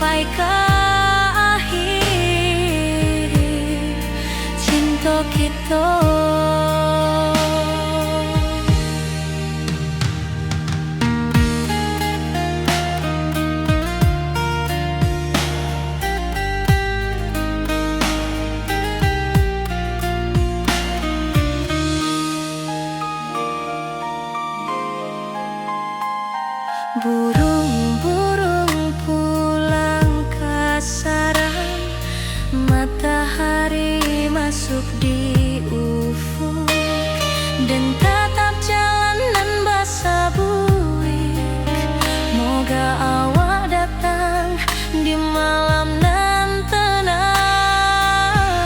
sampai ke akhir cinta kita. Burung-burung pulang ke sarang, matahari masuk di ufuk, dan tatap jalanan basah buik. Moga awak datang di malam nan tenang.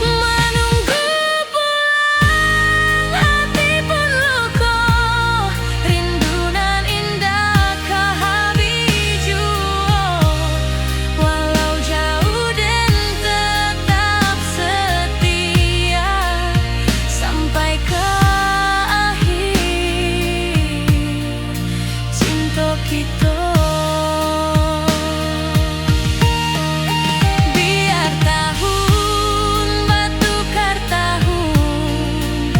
Menunggu pulang hati pun luka, rindu nan indah ke habiju. Walau jauh dan tetap setia sampai ke akhir cinta kita. Biar tahun batukar tahun,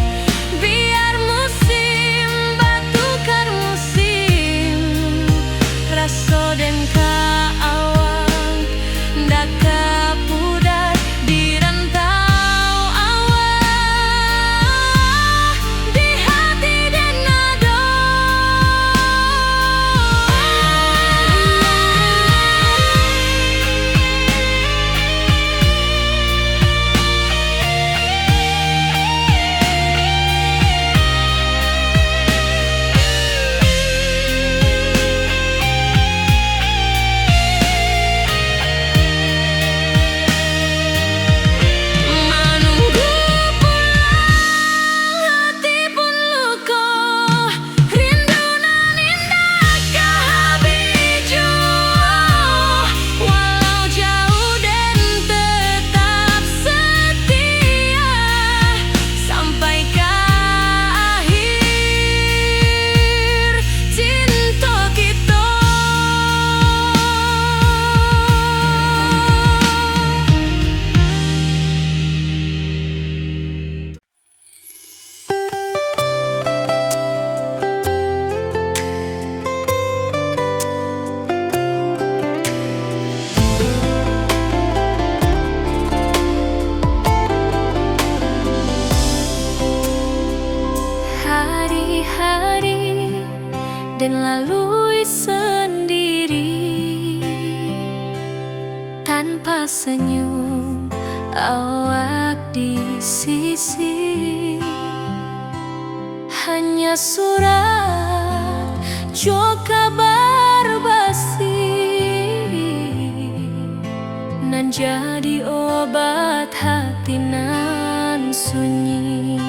biar musim batukar musim, rasa dan kaawang ndak kapudar di rantau awak, di hati dan nado. Menunggu pulang hati pun luka, rindu nan indah ke habiju. Walau jauh dan tetap setia sampai ke akhir cinta kita. Hari-hari dan lalui sendiri, tanpa senyum awak di sisi. Hanya surat jo kabar basi, nan jadi obat hati nan sunyi.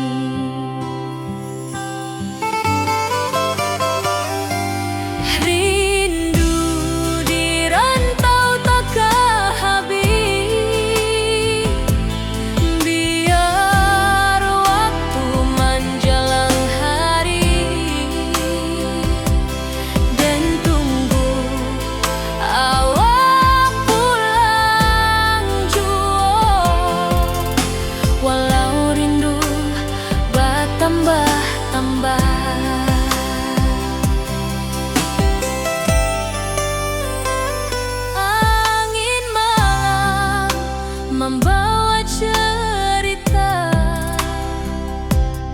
Rindu di rantau tak habis, biar waktu menjelang hari, dan tunggu awak pulang jua. Walau rindu bertambah-tambah, angin malam membawa cerita,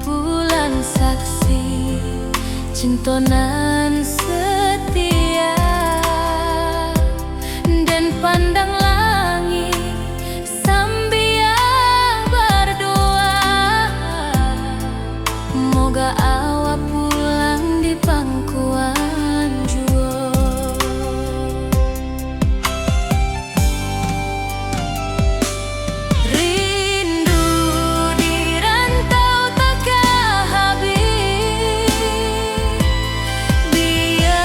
bulan saksi cinta nan setia, dan pandang langit sambil berdoa. Moga awak pulang di pangkuan jua. Rindu di rantau tak habis, biar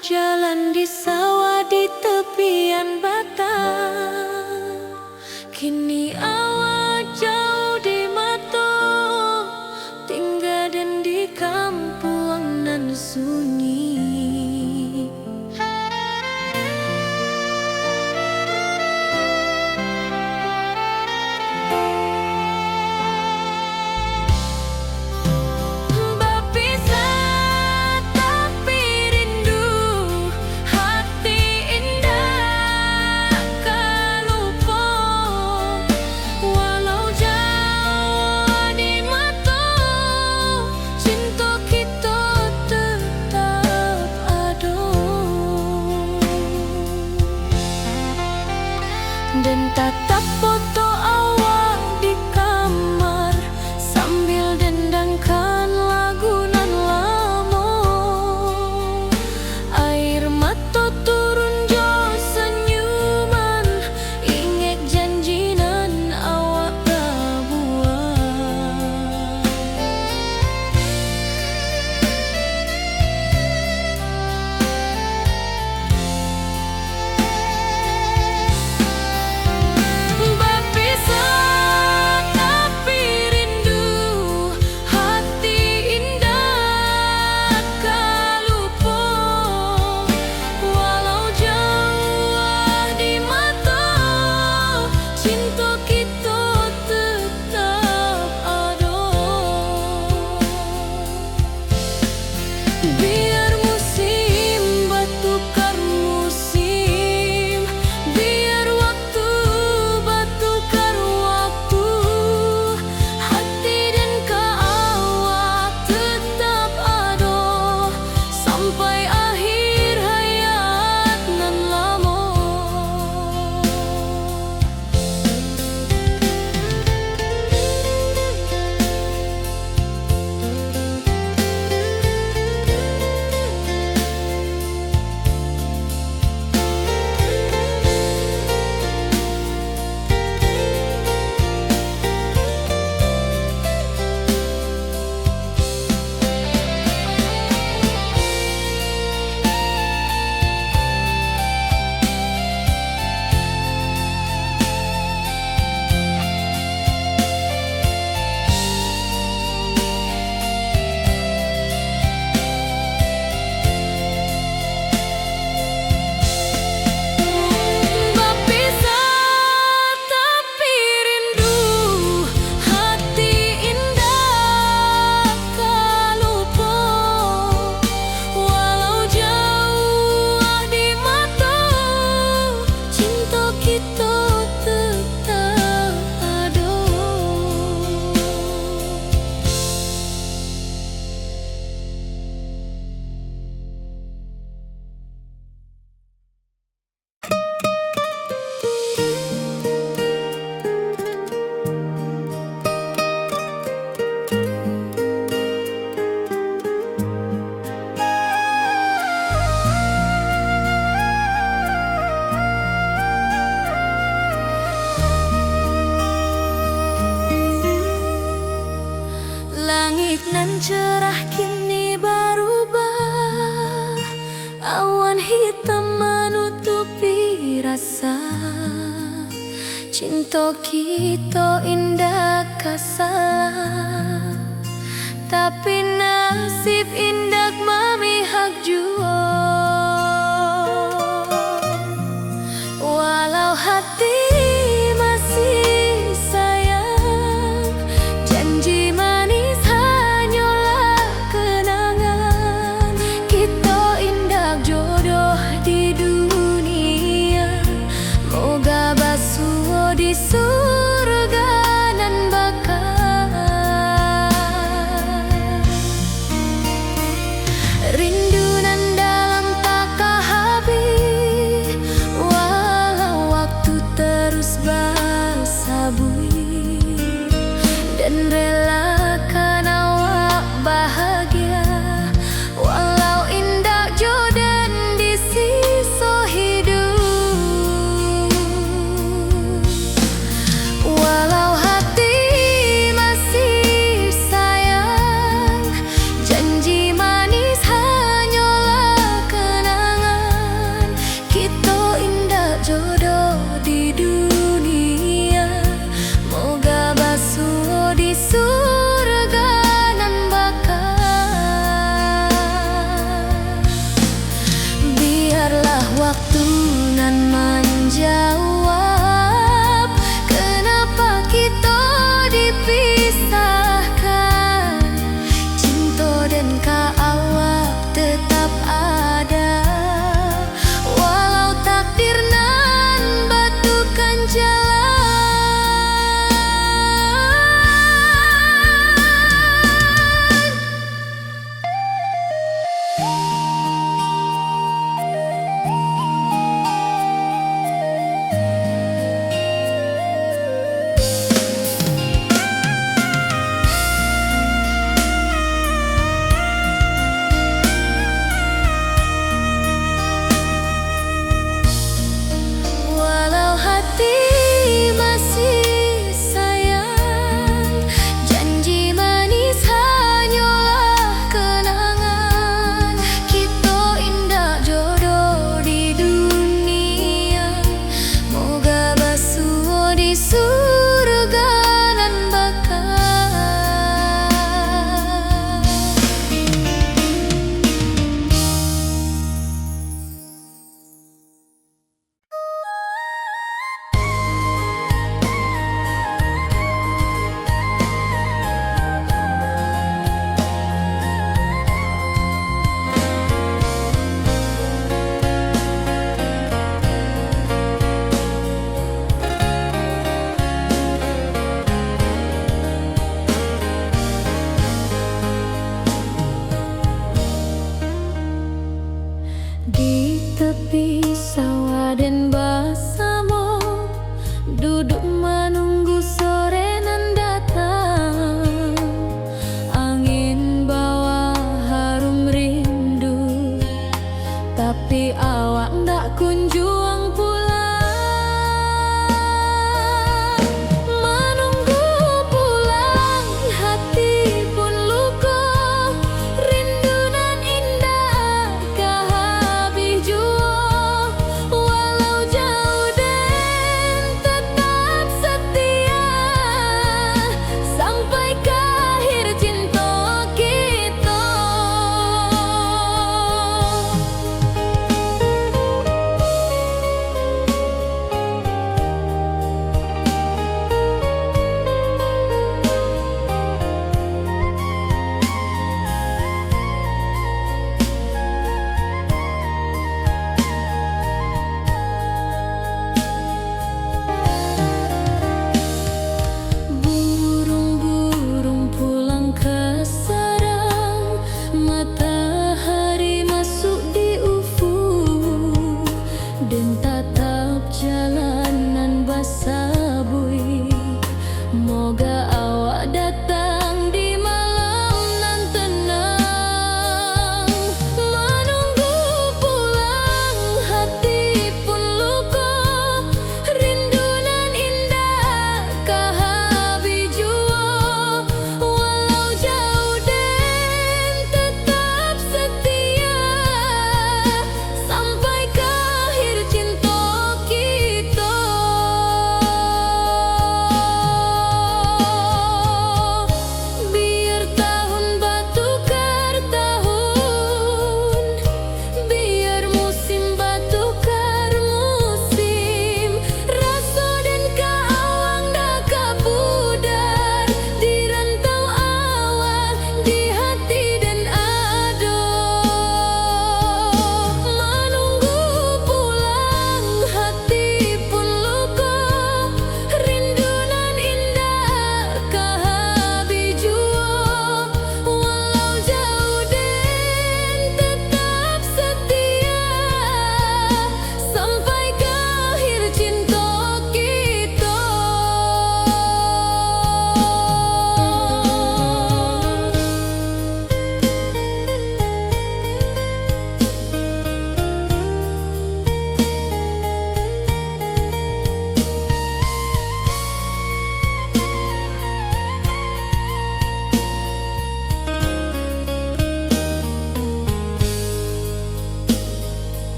berjalan di sawah di tepian batang. Kini awak jauh di mata, tinggal dan di kampung nan sunyi. Dan tatap foto awak di kamar sambil dendangkan lagu nan lama. Air mata turun jo senyuman, inget janji nan awak buat. Biar musim bertukar musim, biar waktu bertukar waktu, hati dan awak tetap ada sampai akhir hayat nan lama. Langit nan cerah kini berubah, awan hitam menutupi rasa. Cinta kita indah kasalah, tapi nasib indah memihak jua. Walau hati masih sayang, janji manis hanyalah kenangan. Kita indah jodoh di dunia, moga basuh di surga nan bakal. Raden bersama duduk menunggu sore nan datang. Angin bawa harum rindu, tapi awak ndak kunjung pulang. Menunggu pulang hati pun luka, rindu nan indah kah habis jua. Walau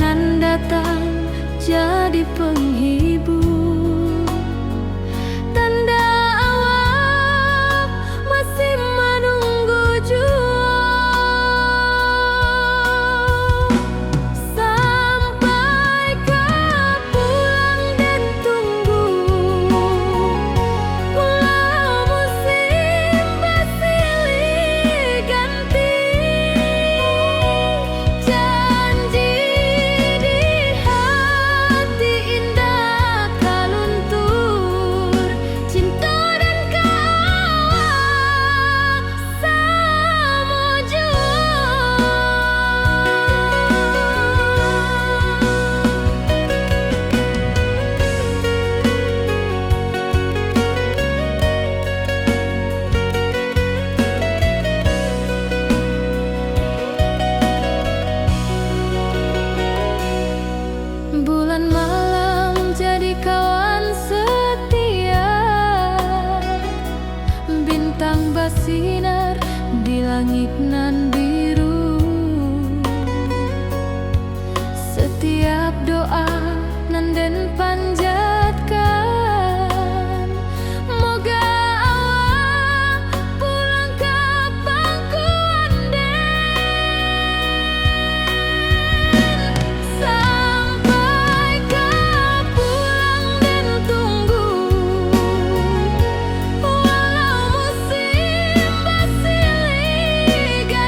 kedatangan datang jadi penghibur, tanda awak masih menunggu jua. Sampai kau pulang dan tunggu, pulau musim bersilih ganti. Janji di hati indah kaluntur, cinta dan kawak sama jua. Bulan malam jadi kawan setia, bintang bersinar di langit nan biru. Setiap doa nan den panjatkan, moga awak pulang ke pangkuan den. Sampai kau pulang dan tunggu, walau musim bersilih ganti.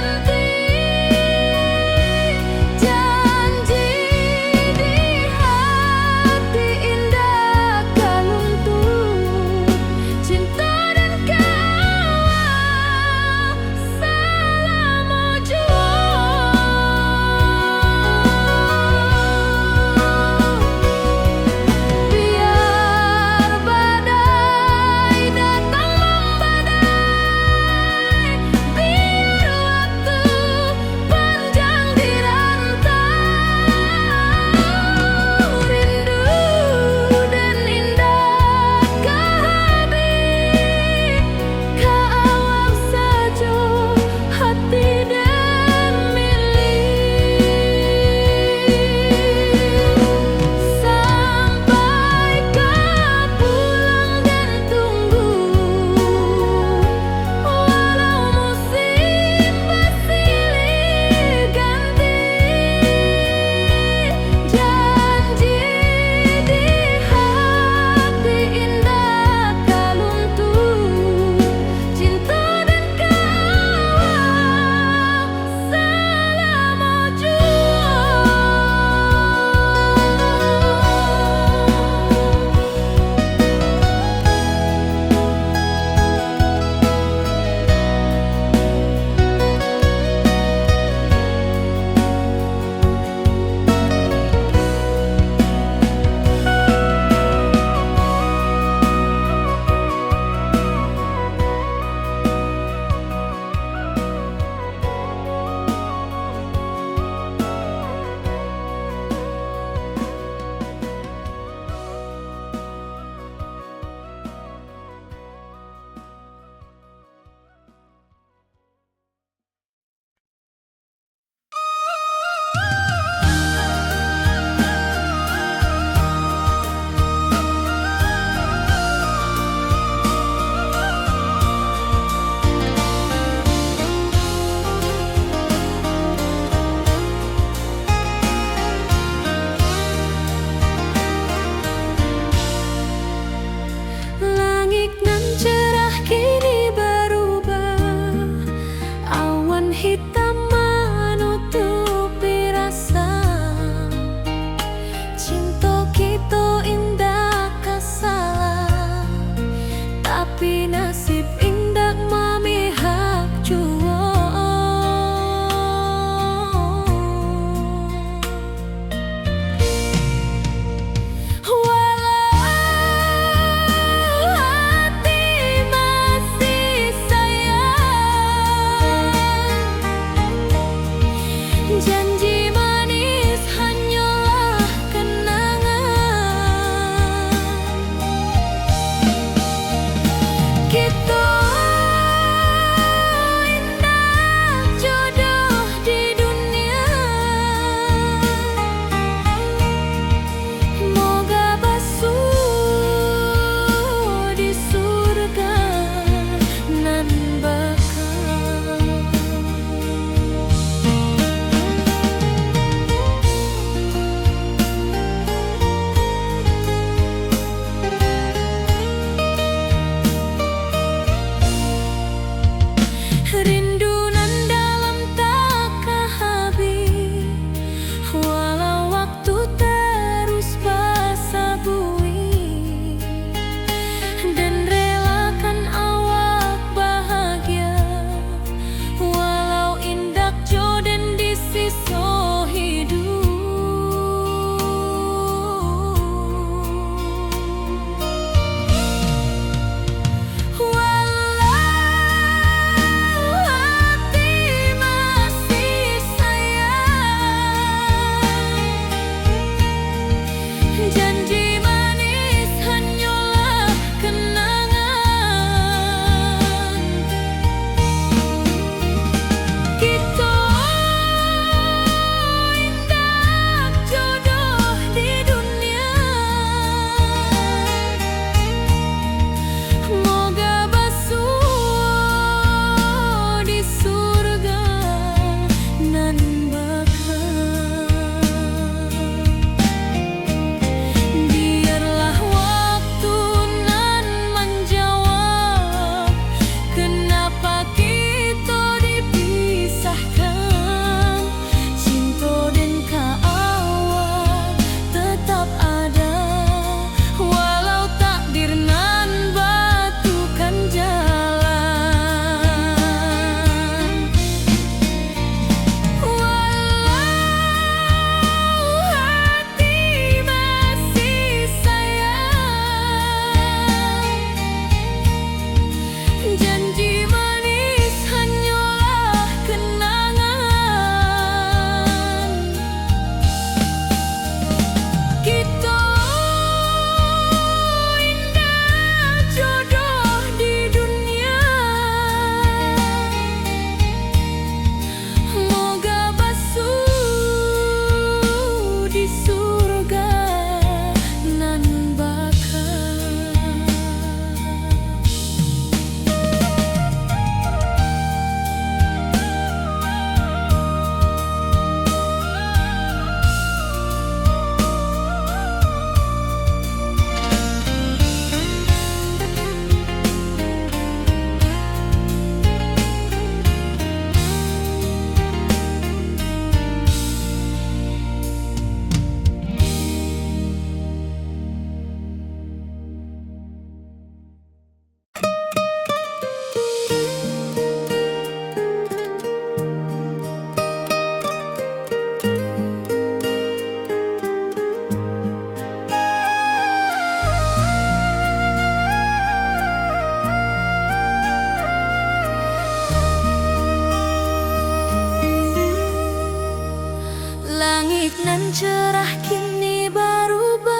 Cantik nan cerah kini berubah,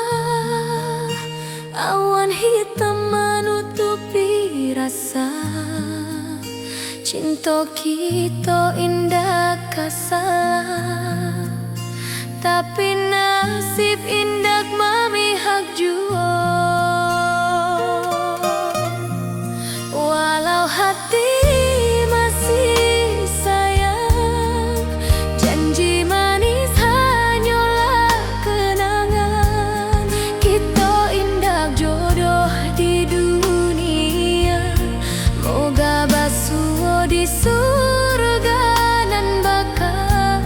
awan hitam menutupi rasa. Cinta kita indah kasalah, tapi nasib indah memihak jua. Walau hati masih sayang, janji manis hanyalah kenangan. Kita indah jodoh di dunia, moga basuh di surga nan bakal.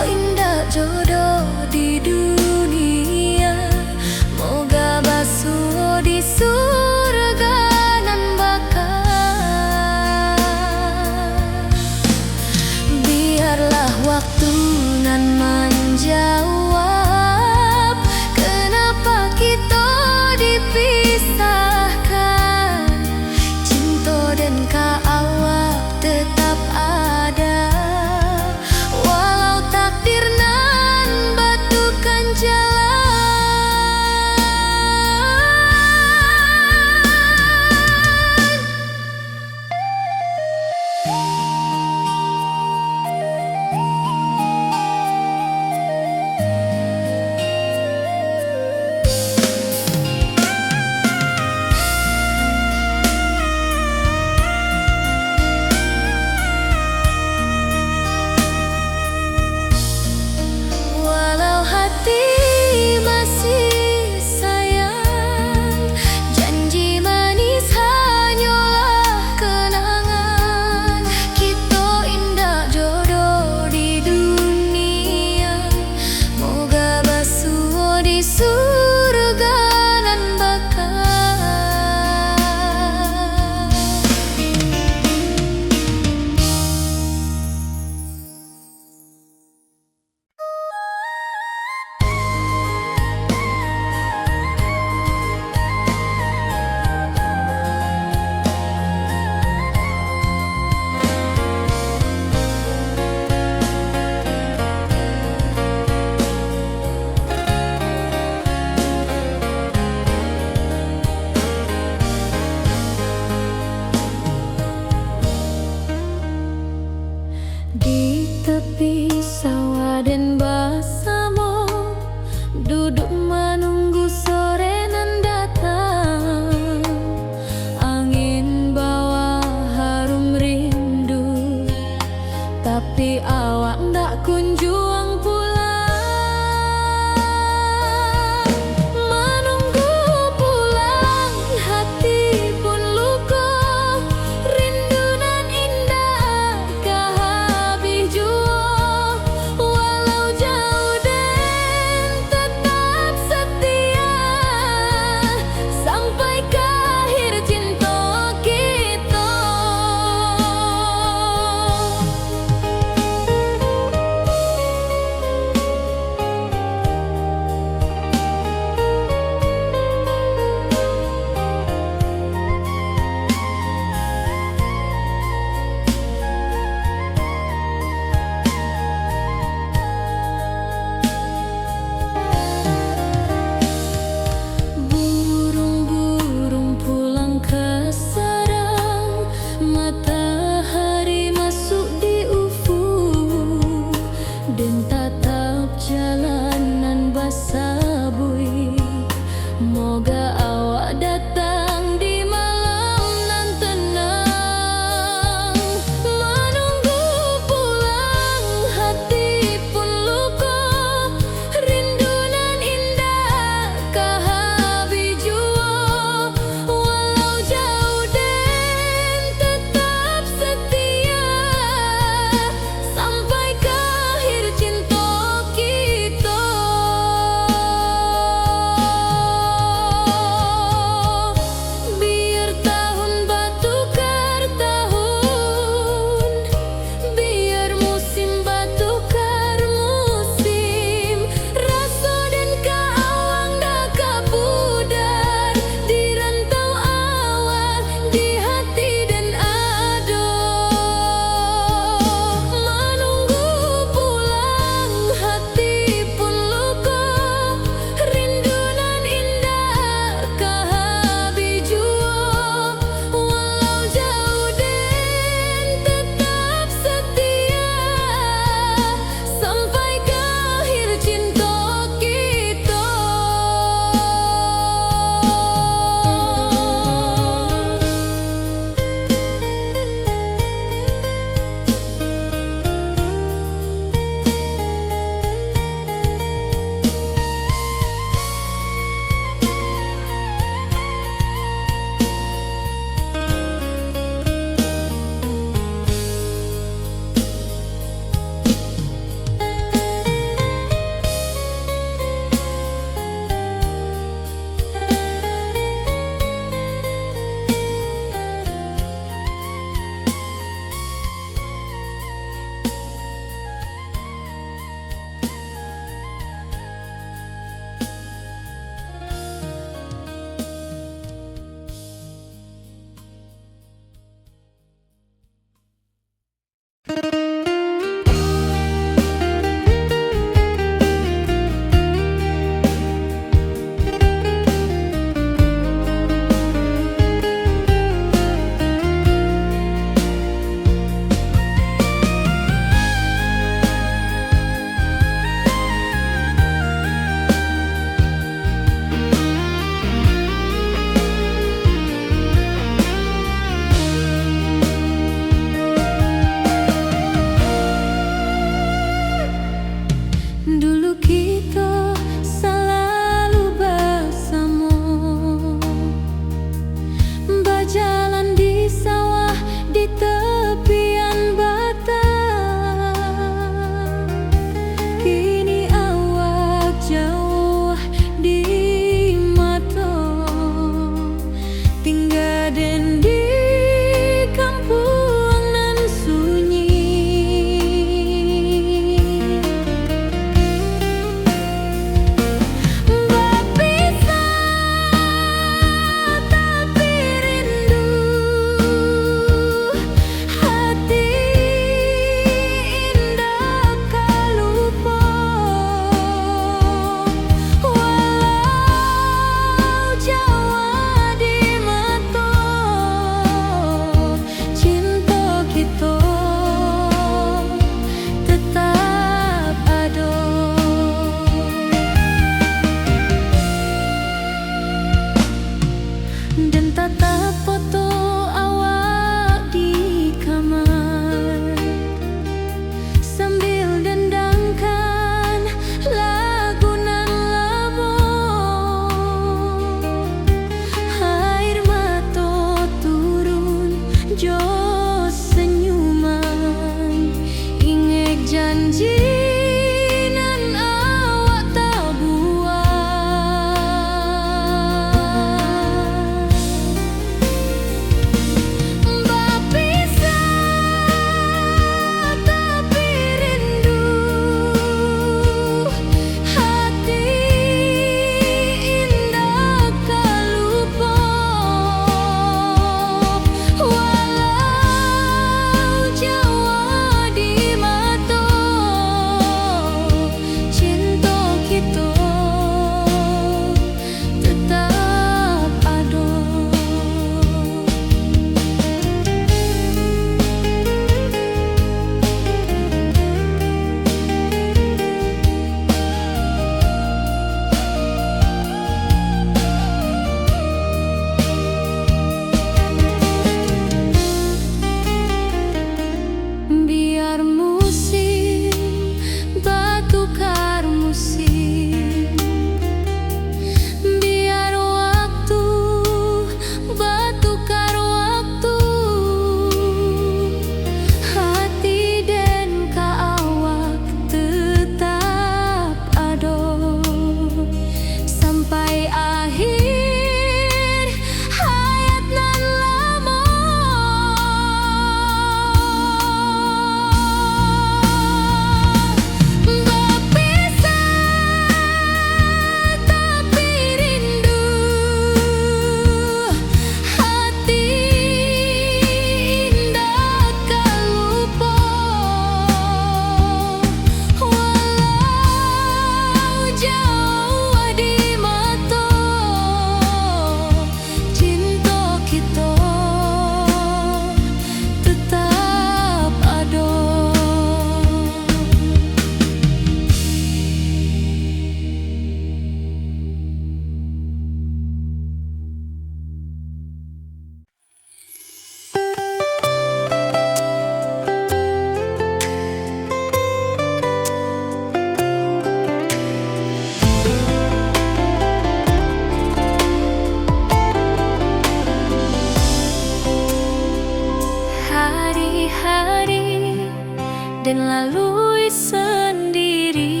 dan lalui sendiri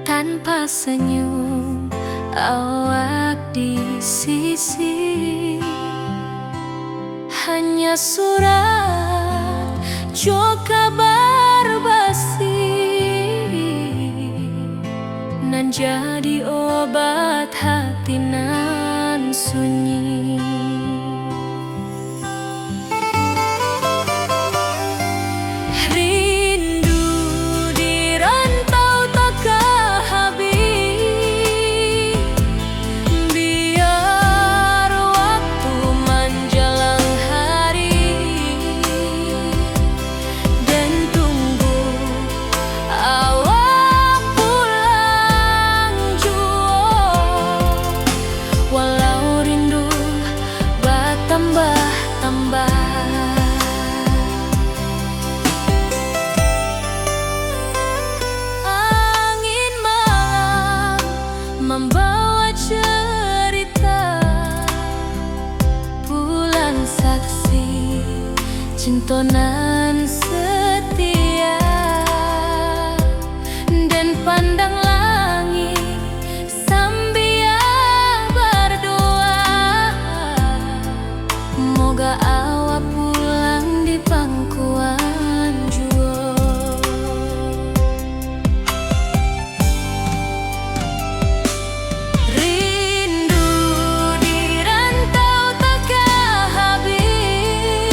tanpa senyum awak di sisi. Hanya surat jok kabar basi nan jadi obat hati nan sunyi. Rindu di rantau tak habis, biar waktu menjelang hari dan tunggu awak pulang jua. Walau rindu bertambah-tambah, angin malam membawa cerita bulan saksi cintonan setia, dan pandang langit sambil berdoa, moga awak pulang di pangkuan jua. Rindu di rantau tak habis,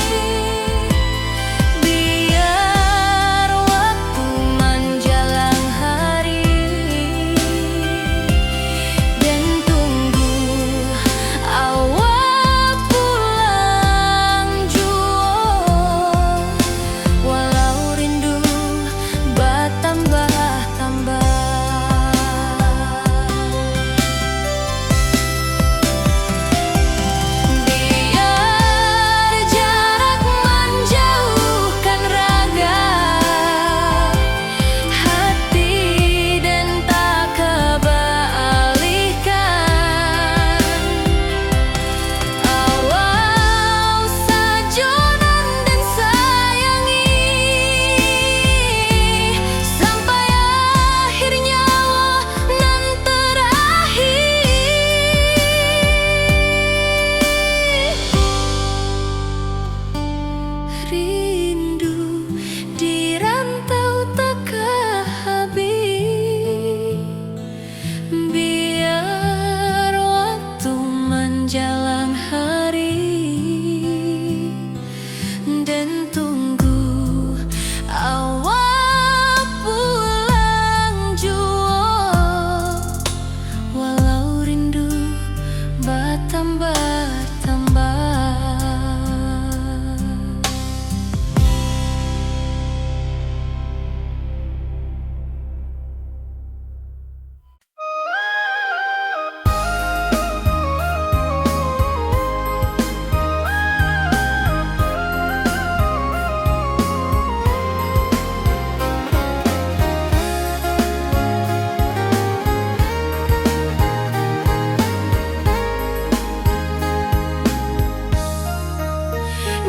biar waktu menjelang hari dan tunggu awak pulang jua. Walau rindu bertambah-tambah, biar jarak menjauhkan raga hati dan tak kebalihkan. Awal sajonan dan sayangi sampai akhir nyawa nan terakhir. Rindu di rantau tak habis, biar waktu menjelang hari dan tunggu awak pulang jua. Walau rindu bertambah-tambah.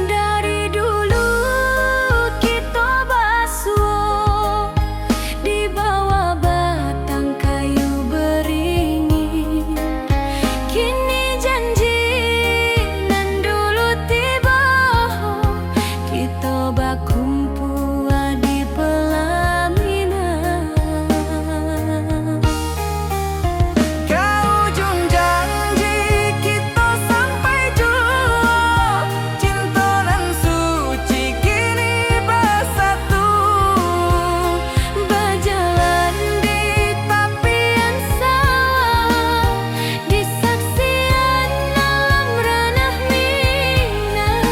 Dari dulu kita basuh di bawah batang kayu beringin. Kini janji nan dulu tiba, kita berkumpul di pelaminan. Ke ujung janji kita sampai jua, cinta nan suci kini bersatu, berjalan di tapian sawah, di saksian alam ranah Minang.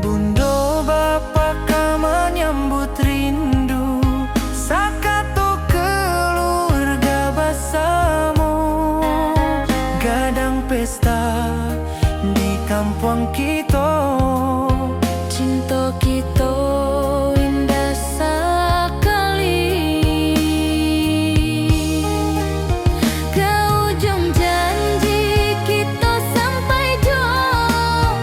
Bundo bapa ka menyambut rindu sakatu keluarga bersama, gadang pesta di kampung kita, cinta kita indah sekali. Ke ujung janji kita sampai jua,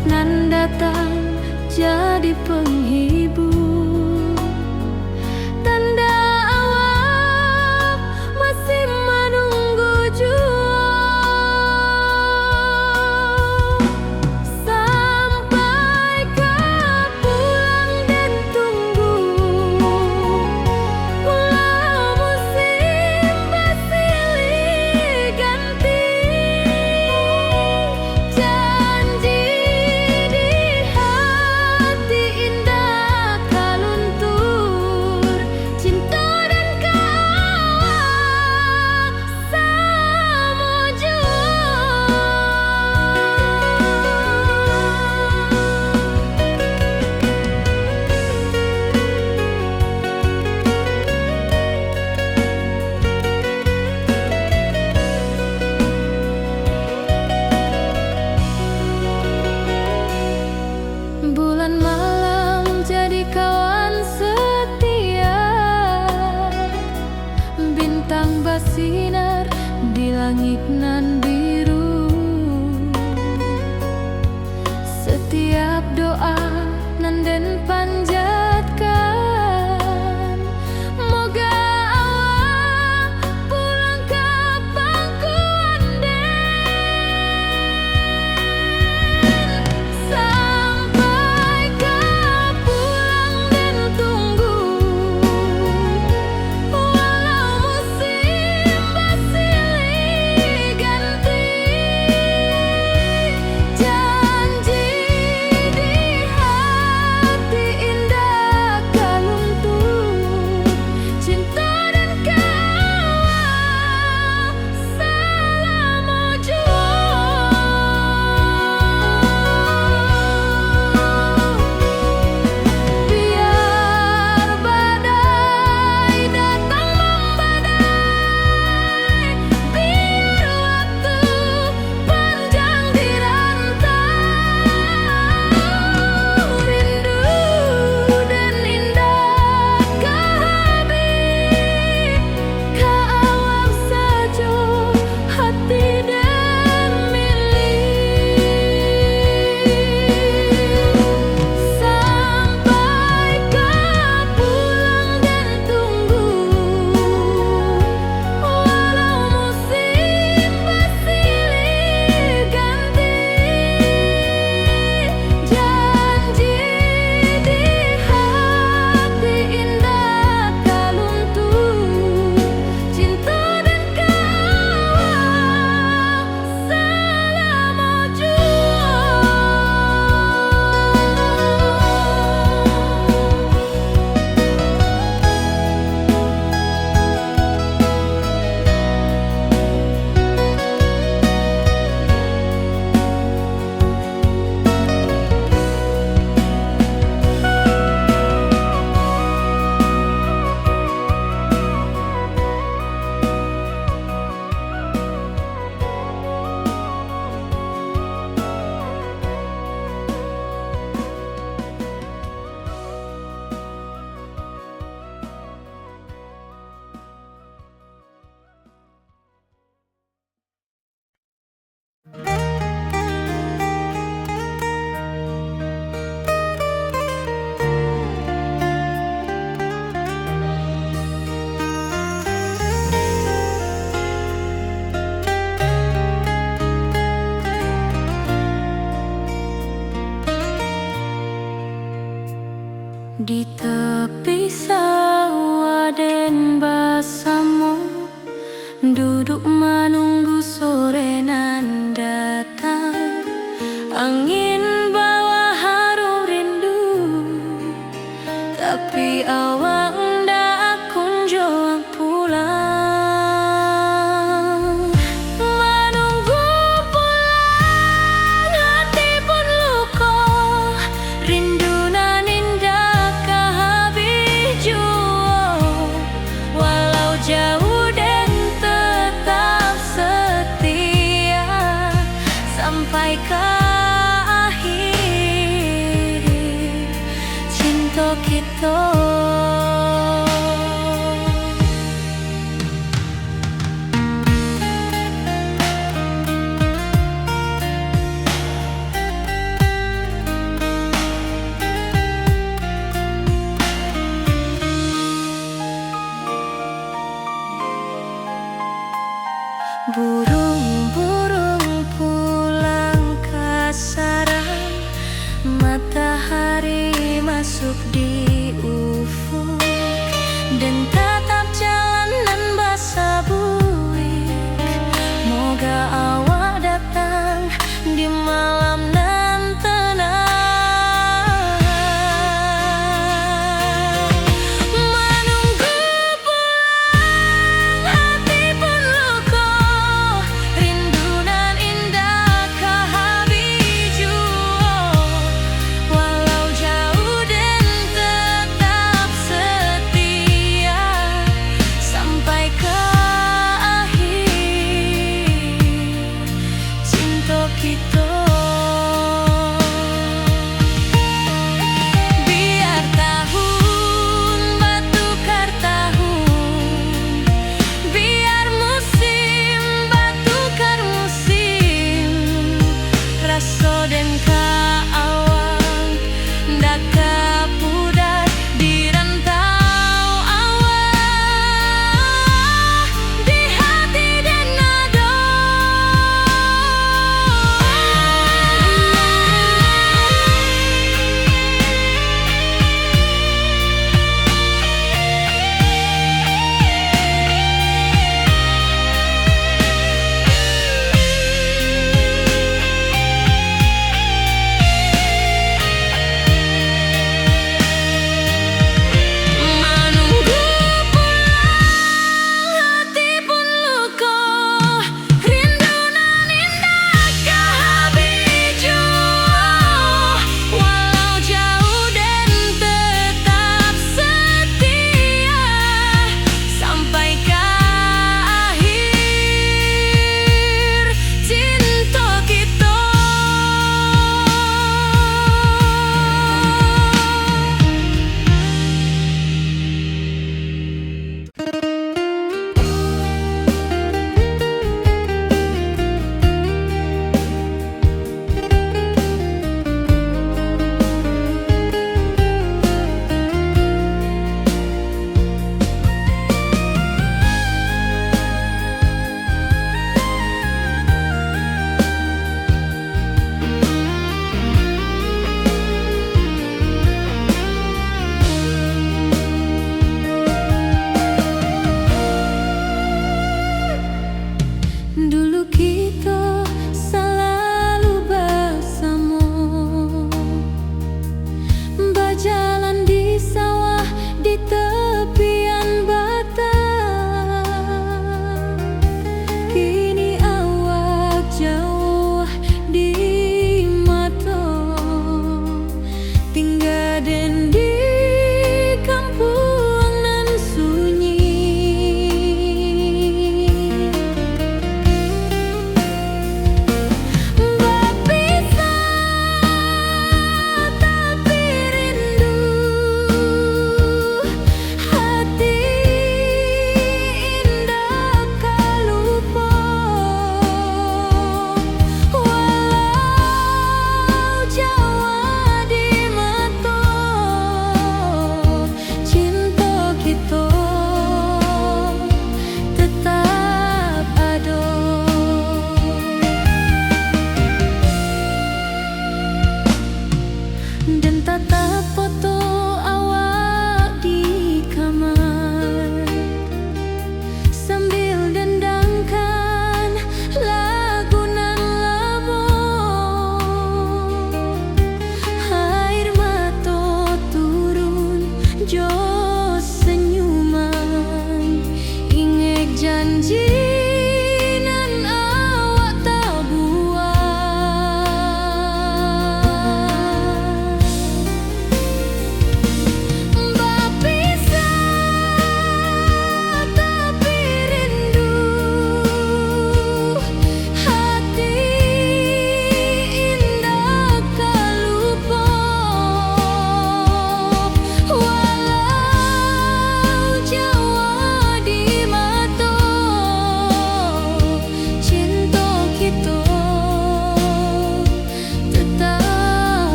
setiap nan datang jadi penghibur. Tanda awal masih menunggu jua, sampai kau pulang dan tunggu. Walau musim bersilih ganti, janji di hati indah kaluntur. Cinta dan kawal sama jua. Bulan malam jadi kawan setia, bintang bersinar di langit nan biru. Setiap doa nan den panjatkan, moga awak pulang ke pangkuan den. Sampai kau pulang dan tunggu, walau musim bersilih ganti, janji di hati indah kaluntur. Cinta dan kawal selama jua. Biar badai datang membadai, biar waktu panjang dirantau, rindu dan indah kehabis, kawal saja hati dan milik. Sampai kau pulang dan tunggu, walau musim bersilih ganti, janji di hati indah kaluntur. Cinta dan kawal selama jua. Di tepi sawah den basamu, duduk menunggu sore nan datang. Angin bawa harum rindu, tapi awak ndak kunjung pulang. Menunggu pulang hati pun luka, rindu nan indah kehabis jua. Walau jauh dan tetap setia, sampai ke akhir cinta kita.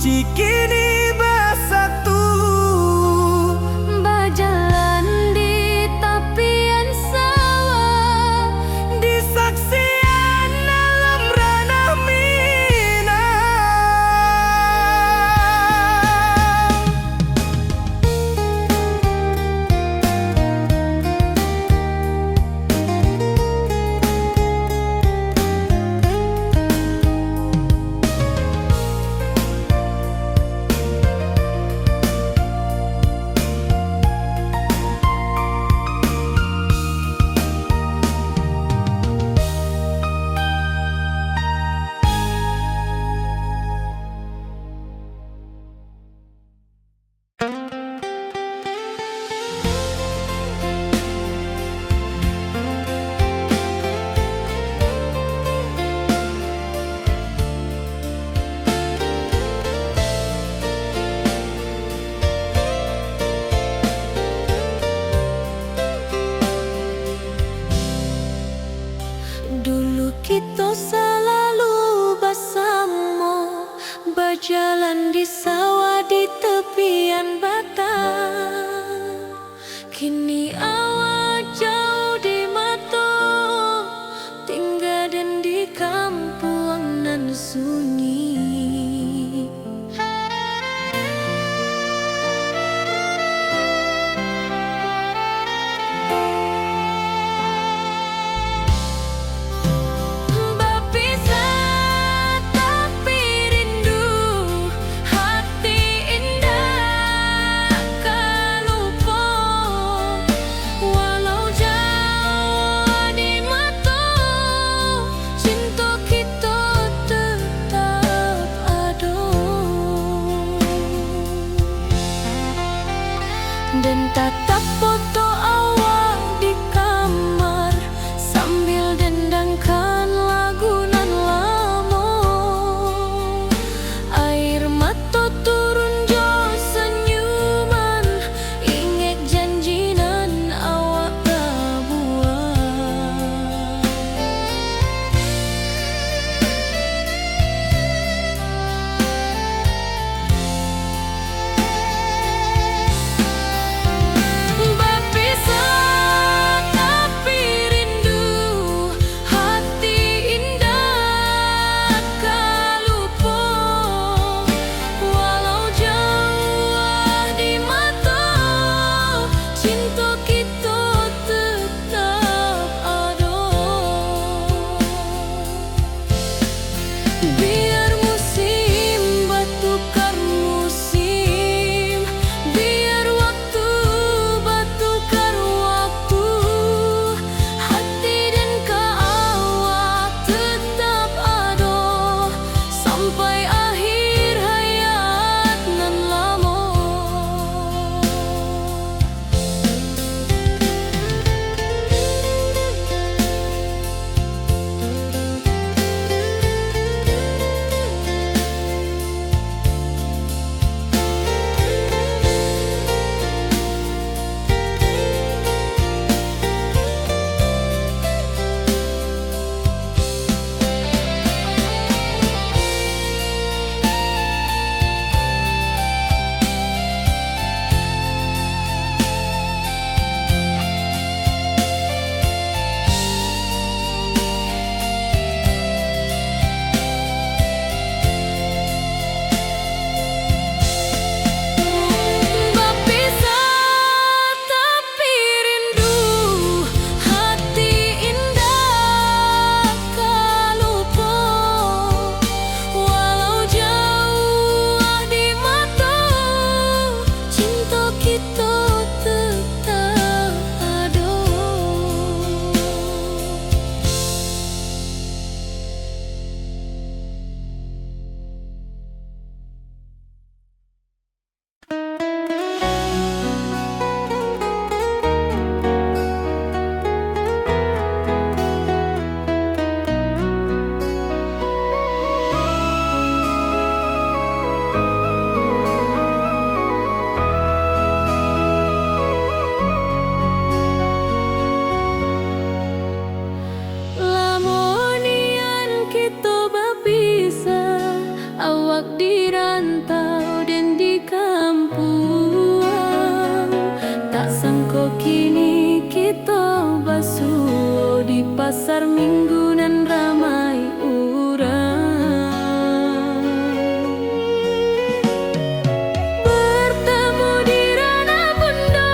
suci kini bersatu, berjalan di tepian sawah, disaksikan dalam ranah Minang. dulu kita selalu bersama, berjalan di sawah di tepian batang. Kini awak jauh di mata, tinggal dan di kampung nan sunyi. Dan tatap foto awak di kamar sambil dendangkan lagu nan lama. Air mata turun jo senyuman, ingat janji nan awak buat. Biar musim bertukar musim, biar waktu bertukar waktu, hati dan awak tetap ada sampai akhir hayat nan lama. Awak dirantau pasar minggu nan ramai urang. Bertemu di ranah bunda,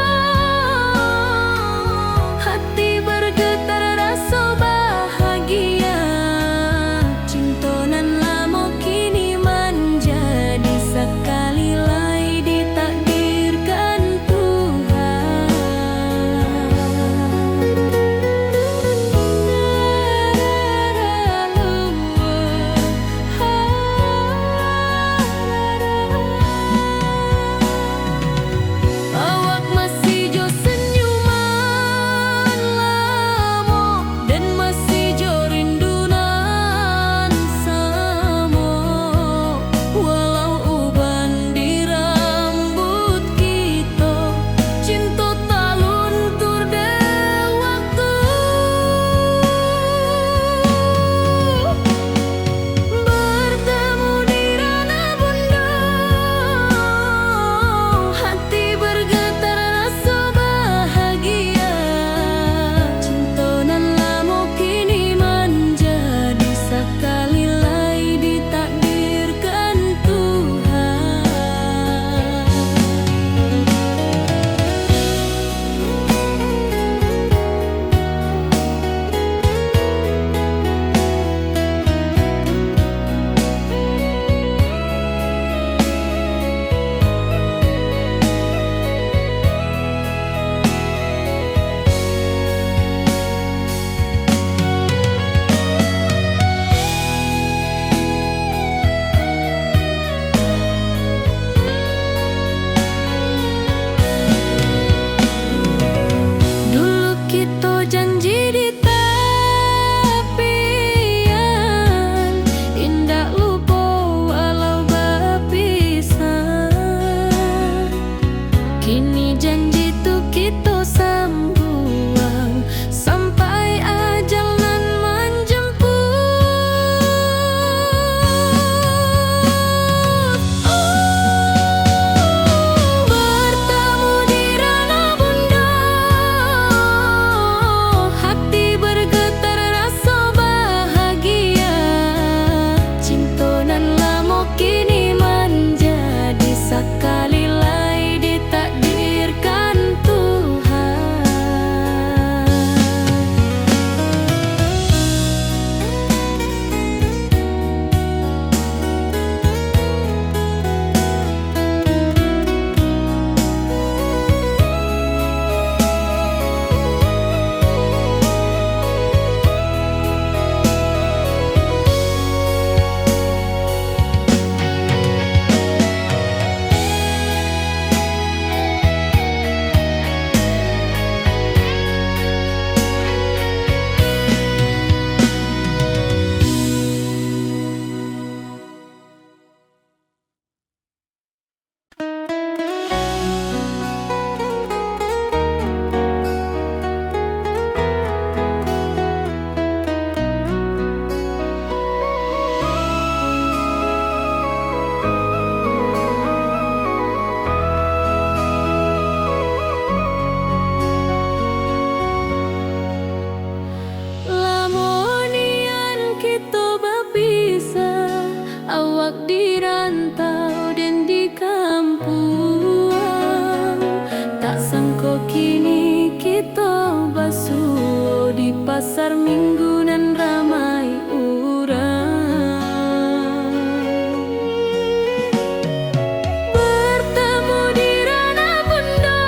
hati bergetar rasa bahagia. Cinta nan lama kini menjadi sekali lai ditakdirkan Tuhan. Awak masih jo senyuman lamo dan masih jo rindunan samo. Walau uban di rambut kita, cinta tak luntur de waktu. Bertemu di ranah bunda, hati bergetar rasa bahagia. Cinta nan lama kini menjadi sekali lai ditakdirkan Tuhan. Dulu kita janji di tepian, indah lupa walau berpisah. Kini janji tu kita sambuang sampai ajal nan menjemput. Bertemu di ranah bunda, hati bergetar rasa bahagia. Cinta nan lama kini menjadi sekali lai ditakdirkan Tuhan. Lamonian kita berpisah, awak di rantau dan di kampung. Tak sangka kini kita basuh di pasar minggu nan ramai urang. Bertemu di ranah bunda,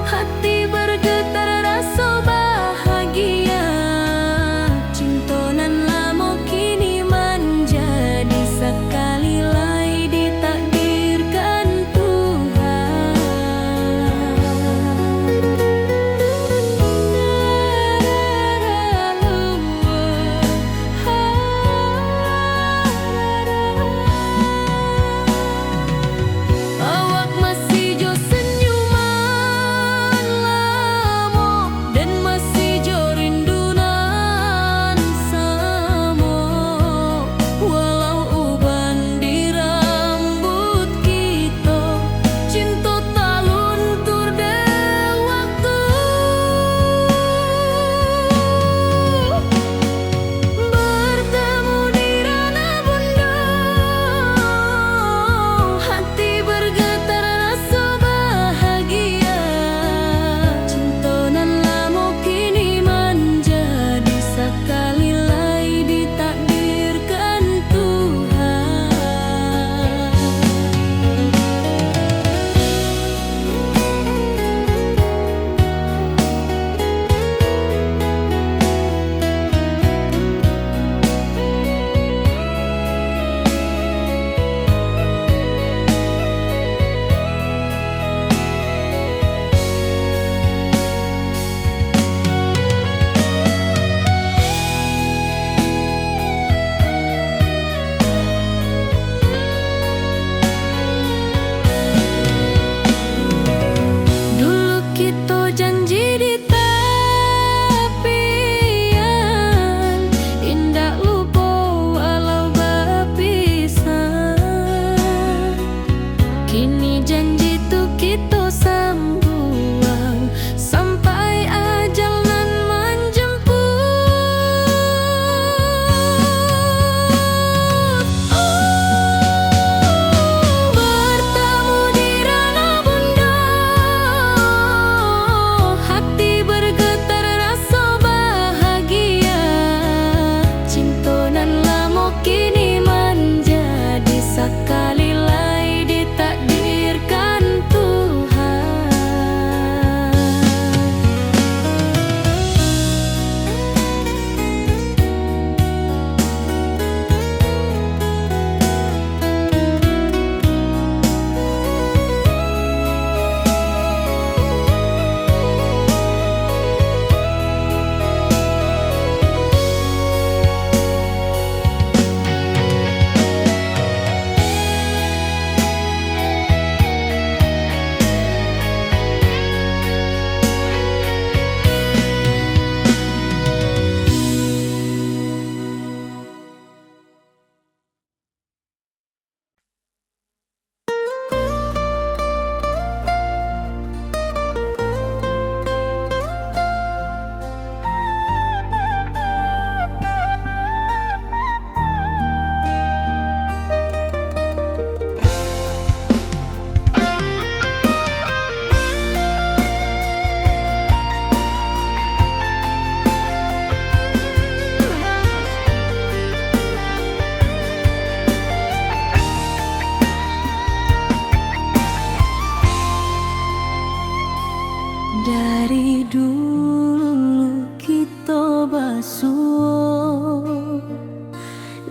hati bergetar rasa bahagia. Cinta nan lama kini menjadi sekali lai ditakdirkan Tuhan.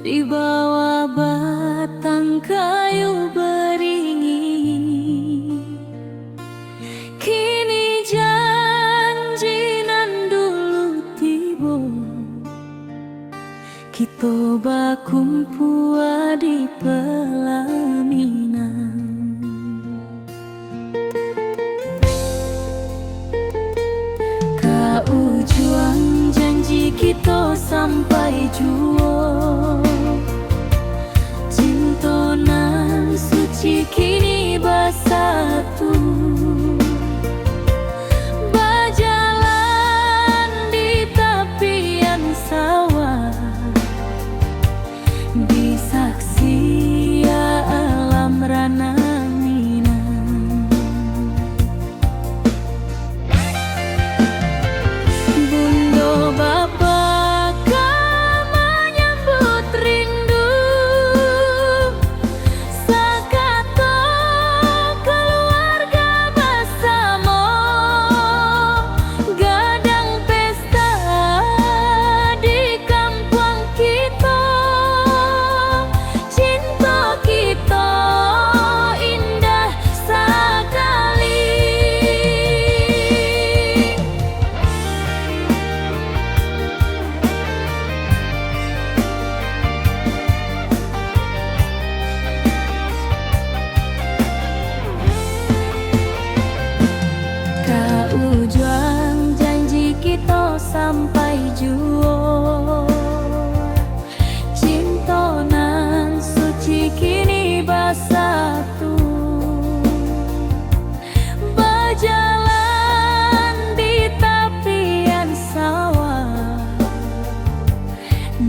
di bawah batang kayu beringin. Kini janji nan dulu tiba, kita bakumpul di pelaminan. Ujung janji kita sampai jua, cinta nan suci kini bersatu, berjalan di tepian sawah, di saksi alam rana. Ujung janji kita sampai jua, cinta nan suci kini bersatu, berjalan di tepian sawah,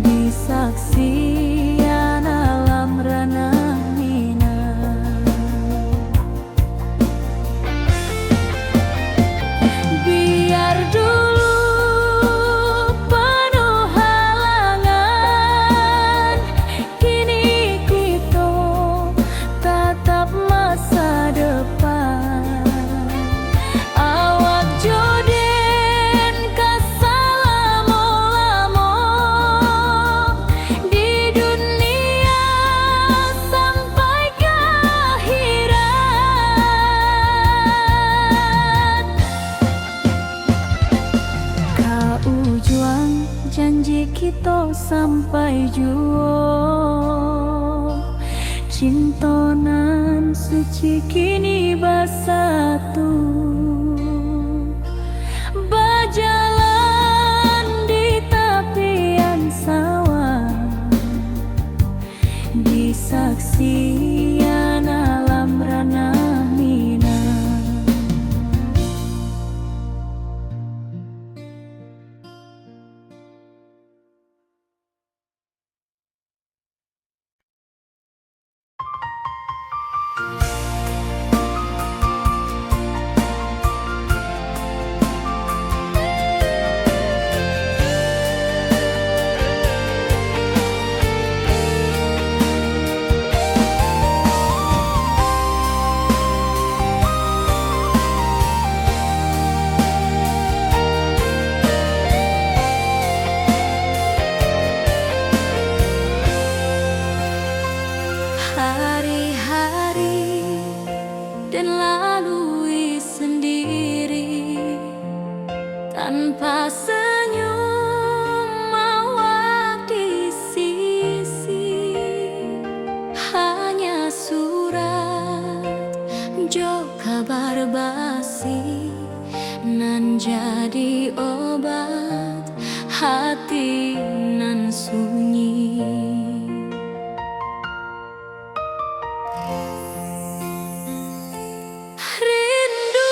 di saksian alam rana. Janji kita sampai jua, cinta nan suci kini bersatu, berjalan di tepian sawah, di saksian alam rana. Hari-hari dan lalui sendiri tanpa senyum awak di sisi, hanya surat jo kabar basi nan jadi obat hati nan sunyi. Rindu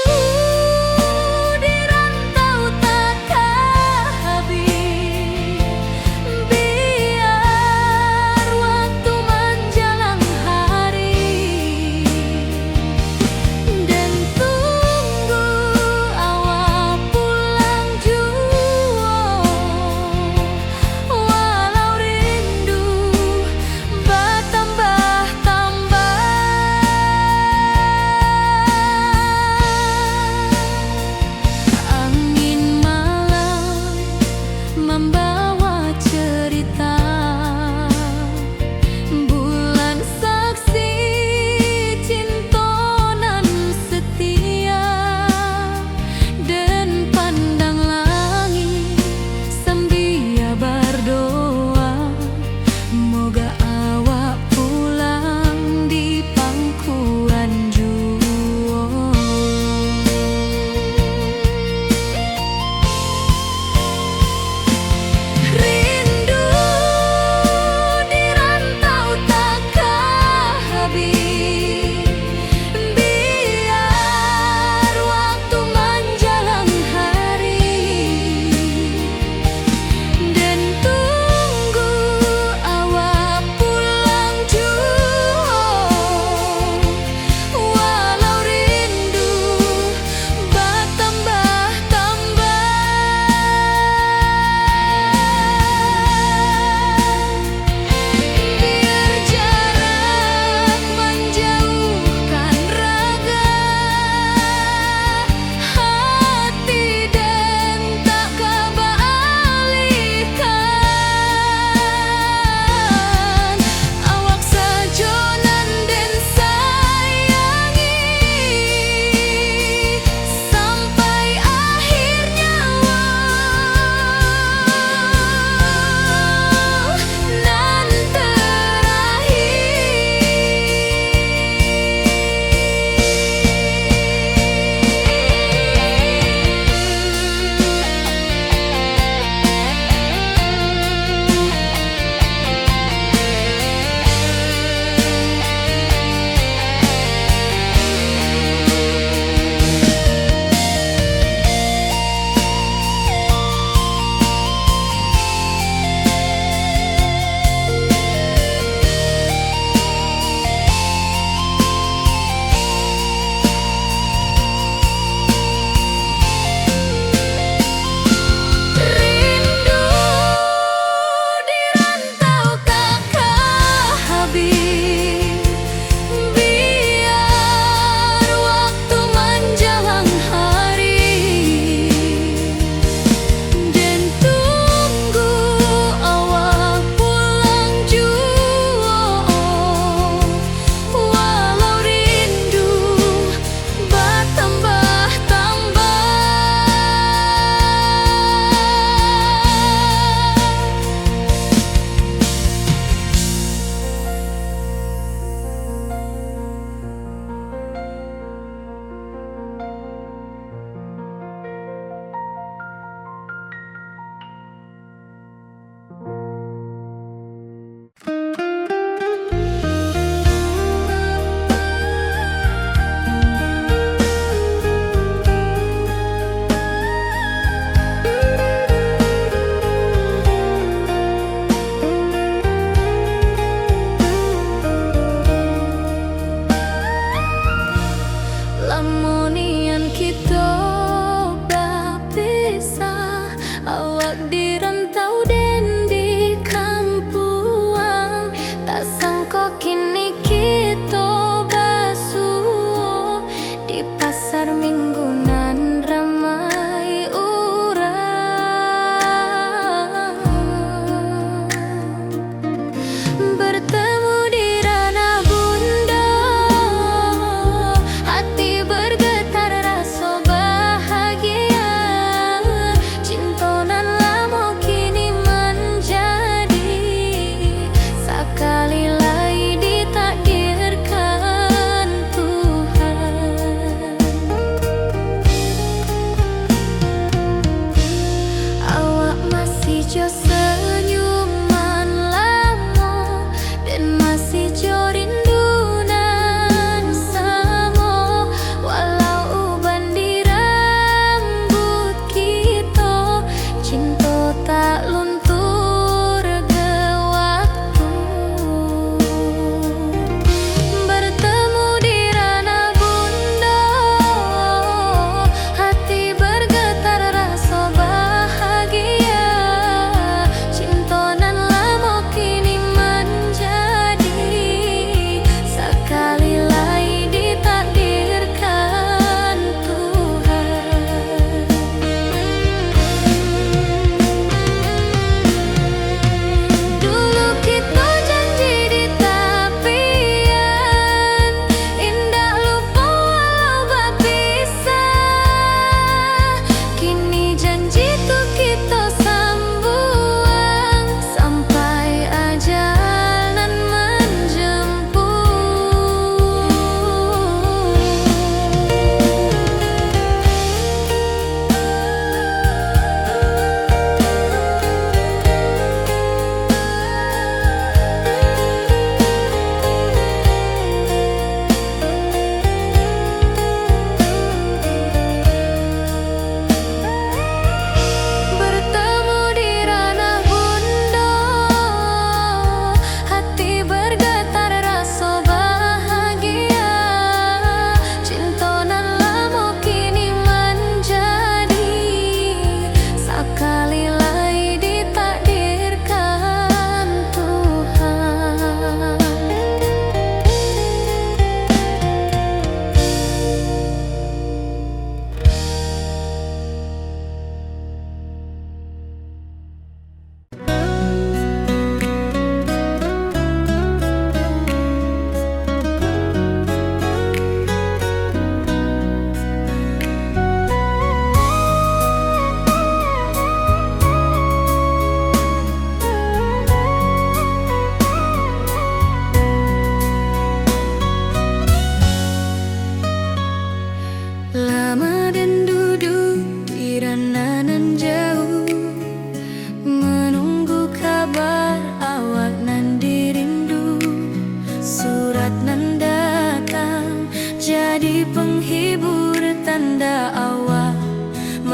di rantau takkan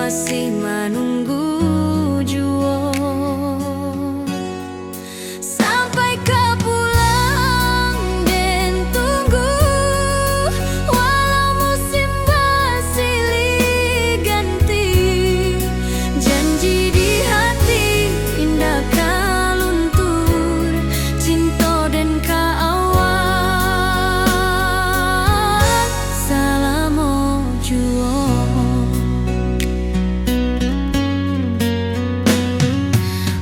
masih menunggu jua. Sampai kau pulang dan tunggu, walau musim bersilih ganti. Janji di hati indah kau luntur, cinta dan keawal selama jua.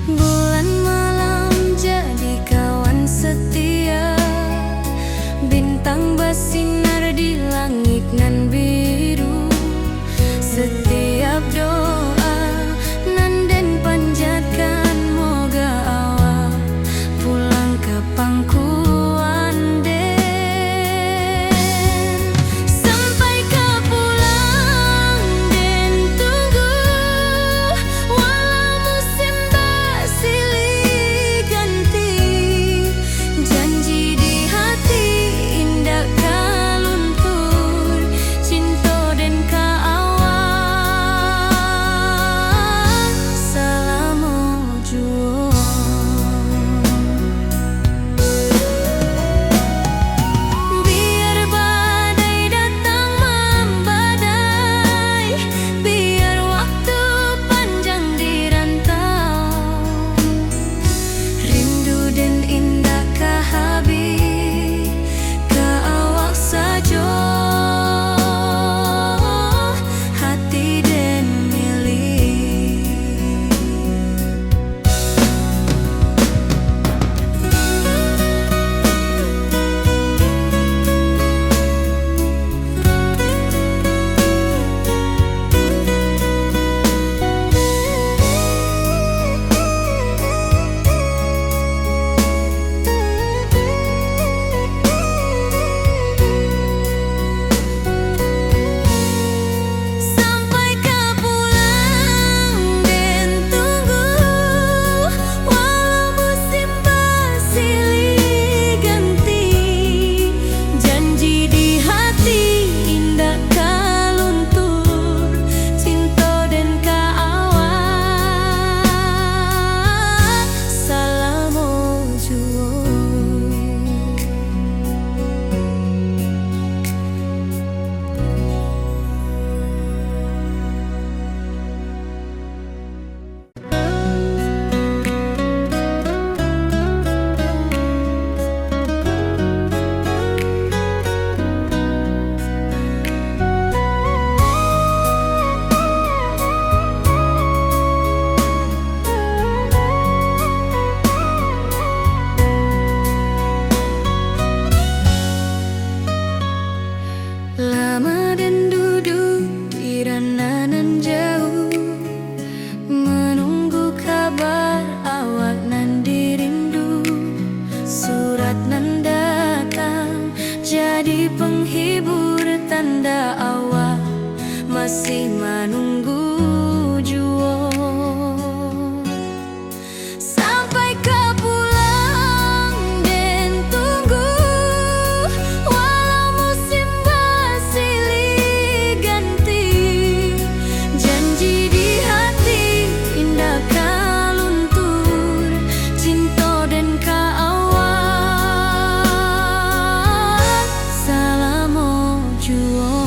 Bulan malam jadi kawan setia, bintang bersinar di langit nan biru. Setiap doa nan den panjatkan, moga awak pulang ke pangkuan den. Sampai kau pulang dan tunggu, walau musim bersilih ganti. Janji di hati indah kau luntur, cinta dan keawal selama jua. Biar badai datang membadai, biar waktu panjang dirantau, rindu dan indah kah habis ke awak saja, hati dan milik. Sampai kau pulang dan tunggu, walau musim bersilih ganti. Janji di hati indah kau luntur, cinta dan keawal selama jua. Lama dan duduk di ranah nan jauh, menunggu kabar awak nan dirindu. Surat nan datang jadi penghibur, tanda awak masih menunggu jua. Sampai kau pulang dan tunggu, walau musim bersilih ganti. Janji di hati indah kau luntur, cinta dan keawal selama jua.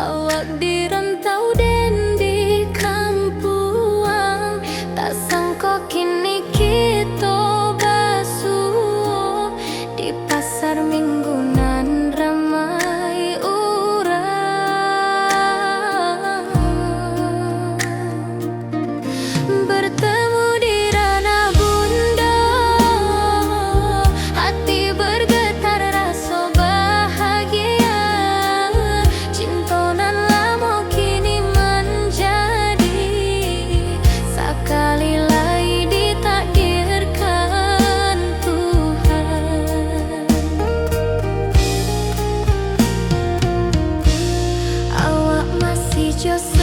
Awak di rantau dan di kampuang, tak sangka kini kita basuh di pasar minggunan ramai orang. Bertemu di ranah bunda, hati bergetar rasa bahagia. Cinta nan lama kini menjadi sekali lagi ditakdirkan Tuhan. Awak masih jauh